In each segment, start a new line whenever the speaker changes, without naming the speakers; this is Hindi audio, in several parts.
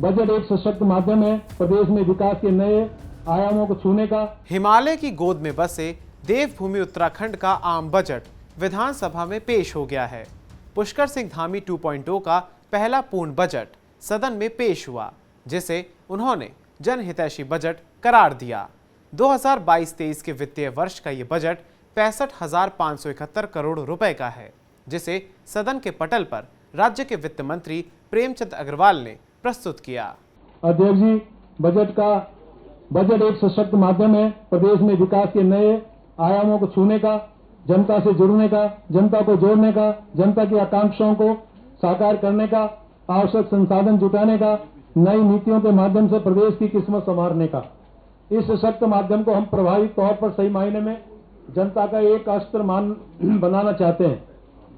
बजट एक सशक्त माध्यम है प्रदेश में विकास के नए आयामों को छूने का।
हिमालय की गोद में बसे देवभूमि उत्तराखंड का आम बजट विधानसभा में पेश हो गया है। पुष्कर सिंह धामी 2.0 का पहला पूर्ण बजट सदन में पेश हुआ, जिसे उन्होंने जनहितैषी बजट करार दिया। 2022-23 के वित्तीय वर्ष का ये बजट 65,571 करोड़ रुपए का है, जिसे सदन के पटल पर राज्य के वित्त मंत्री प्रेमचंद अग्रवाल ने प्रस्तुत किया।
अध्यक्ष जी, बजट एक सशक्त माध्यम है प्रदेश में विकास के नए आयामों को छूने का, जनता से जुड़ने का, जनता को जोड़ने का, जनता की आकांक्षाओं को साकार करने का, आवश्यक संसाधन जुटाने का, नई नीतियों के माध्यम से प्रदेश की किस्मत संवारने का। इस सशक्त माध्यम को हम प्रभावी तौर पर सही मायने में जनता का एक अस्त्र बनाना चाहते हैं।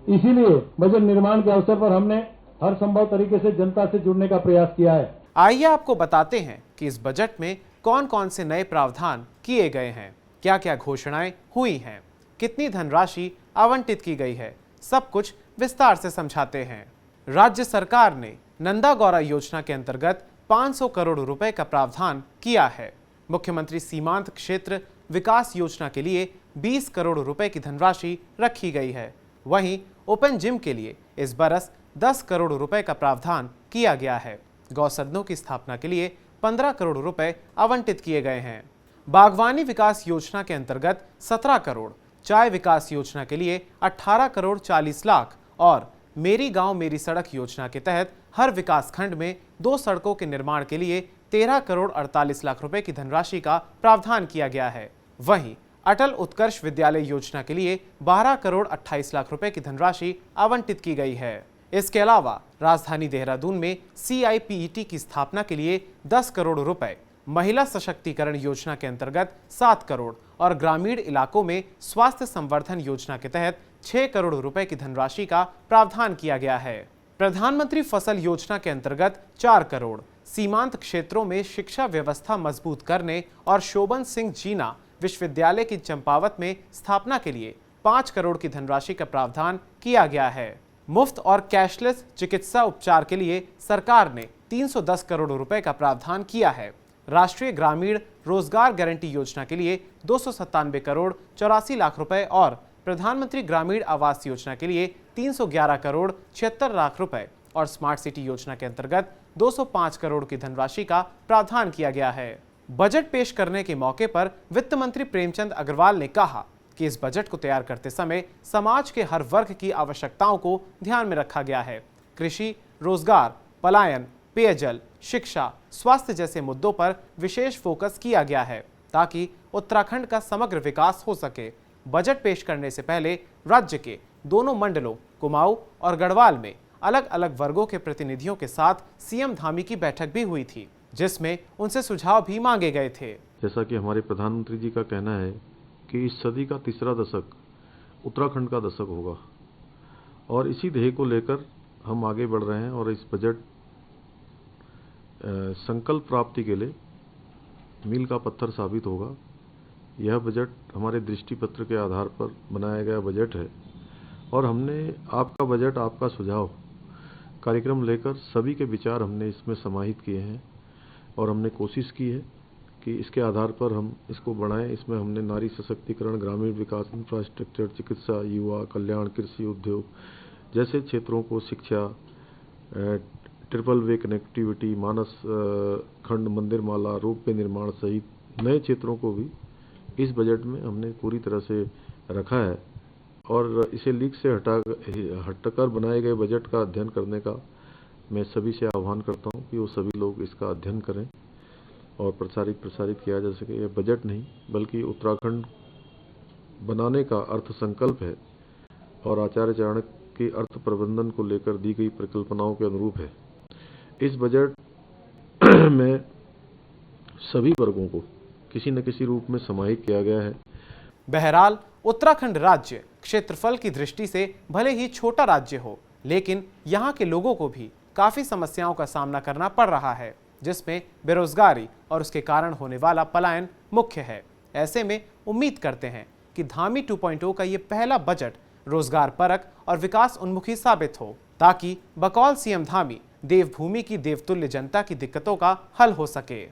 इसीलिए बजट निर्माण के अवसर पर हमने हर संभव तरीके से जनता से जुड़ने का प्रयास किया है।
आइए आपको बताते हैं कि इस बजट में कौन कौन से नए प्रावधान किए गए हैं, क्या क्या घोषणाएं हुई हैं, कितनी धनराशि आवंटित की गई है, सब कुछ विस्तार से समझाते हैं। राज्य सरकार ने नंदा गौरा योजना के अंतर्गत 500 करोड़ रुपए का प्रावधान किया है। मुख्यमंत्री सीमांत क्षेत्र विकास योजना के लिए 20 करोड़ रुपए की धनराशि रखी गई है। वहीं ओपन जिम के लिए इस बरस 10 करोड़ रुपए का प्रावधान किया गया है। गौसदनों की स्थापना के लिए 15 करोड़ रुपए आवंटित किए गए हैं। बागवानी विकास योजना के अंतर्गत 17 करोड़, चाय विकास योजना के लिए 18 करोड़ 40 लाख और मेरी गांव मेरी सड़क योजना के तहत हर विकास खंड में 2 सड़कों के निर्माण के लिए 13 करोड़ 48 लाख रुपए की धनराशि का प्रावधान किया गया है। वहीं अटल उत्कर्ष विद्यालय योजना के लिए 12 करोड़ 28 लाख रुपए की धनराशि आवंटित की गई है। इसके अलावा राजधानी देहरादून में CIPET की स्थापना के लिए 10 करोड़ रुपए, महिला सशक्तिकरण योजना के अंतर्गत 7 करोड़ और ग्रामीण इलाकों में स्वास्थ्य संवर्धन योजना के तहत 6 करोड़ रुपए की धनराशि का प्रावधान किया गया है। प्रधानमंत्री फसल योजना के अंतर्गत 4 करोड़, सीमांत क्षेत्रों में शिक्षा व्यवस्था मजबूत करने और शोभन सिंह जीना विश्वविद्यालय की चंपावत में स्थापना के लिए 5 करोड़ की धनराशि का प्रावधान किया गया है। मुफ्त और कैशलेस चिकित्सा उपचार के लिए सरकार ने 310 करोड़ रुपए का प्रावधान किया है। राष्ट्रीय ग्रामीण रोजगार गारंटी योजना के लिए 297 करोड़ 84 लाख रुपए और प्रधानमंत्री ग्रामीण आवास योजना के लिए 311 करोड़ 76 लाख रुपए और स्मार्ट सिटी योजना के अंतर्गत 205 करोड़ की धनराशि का प्रावधान किया गया है। बजट पेश करने के मौके पर वित्त मंत्री प्रेमचंद अग्रवाल ने कहा कि इस बजट को तैयार करते समय समाज के हर वर्ग की आवश्यकताओं को ध्यान में रखा गया है। कृषि, रोजगार, पलायन, पेयजल, शिक्षा, स्वास्थ्य जैसे मुद्दों पर विशेष फोकस किया गया है ताकि उत्तराखंड का समग्र विकास हो सके। बजट पेश करने से पहले राज्य के दोनों मंडलों कुमाऊं और गढ़वाल में अलग अलग वर्गों के प्रतिनिधियों के साथ CM धामी की बैठक भी हुई थी, जिसमें उनसे सुझाव भी मांगे गए थे।
जैसा कि हमारे प्रधानमंत्री जी का कहना है कि इस सदी का तीसरा दशक उत्तराखंड का दशक होगा और इसी ध्येय को लेकर हम आगे बढ़ रहे हैं और इस बजट संकल्प प्राप्ति के लिए मील का पत्थर साबित होगा। यह बजट हमारे दृष्टि पत्र के आधार पर बनाया गया बजट है और हमने आपका बजट, आपका सुझाव कार्यक्रम लेकर सभी के विचार हमने इसमें समाहित किए हैं और हमने कोशिश की है कि इसके आधार पर हम इसको बढ़ाएं। इसमें हमने नारी सशक्तिकरण, ग्रामीण विकास, इंफ्रास्ट्रक्चर, चिकित्सा, युवा कल्याण, कृषि, उद्योग जैसे क्षेत्रों को, शिक्षा, ट्रिपल वे कनेक्टिविटी, मानस खंड, मंदिर माला, रोपवे निर्माण सहित नए क्षेत्रों को भी इस बजट में हमने पूरी तरह से रखा है और इसे लीक से हटकर बनाए गए बजट का अध्ययन करने का मैं सभी से आह्वान करता हूं कि वो सभी लोग इसका अध्ययन करें और प्रसारित किया जा सके। यह बजट नहीं बल्कि उत्तराखंड बनाने का अर्थ संकल्प है और आचार्य चाणक्य की अर्थ प्रबंधन को लेकर दी गई परिकल्पनाओं के अनुरूप है। इस बजट में सभी वर्गों को किसी न किसी रूप में समाहित किया गया है।
बहरहाल उत्तराखंड राज्य क्षेत्रफल की दृष्टि से भले ही छोटा राज्य हो, लेकिन यहाँ के लोगों को भी काफी समस्याओं का सामना करना पड़ रहा है, जिसमें बेरोजगारी और उसके कारण होने वाला पलायन मुख्य है। ऐसे में उम्मीद करते हैं कि धामी 2.0 का ये पहला बजट रोजगार परक और विकास उन्मुखी साबित हो ताकि बकौल सीएम धामी देवभूमि की देवतुल्य जनता की दिक्कतों का हल हो सके।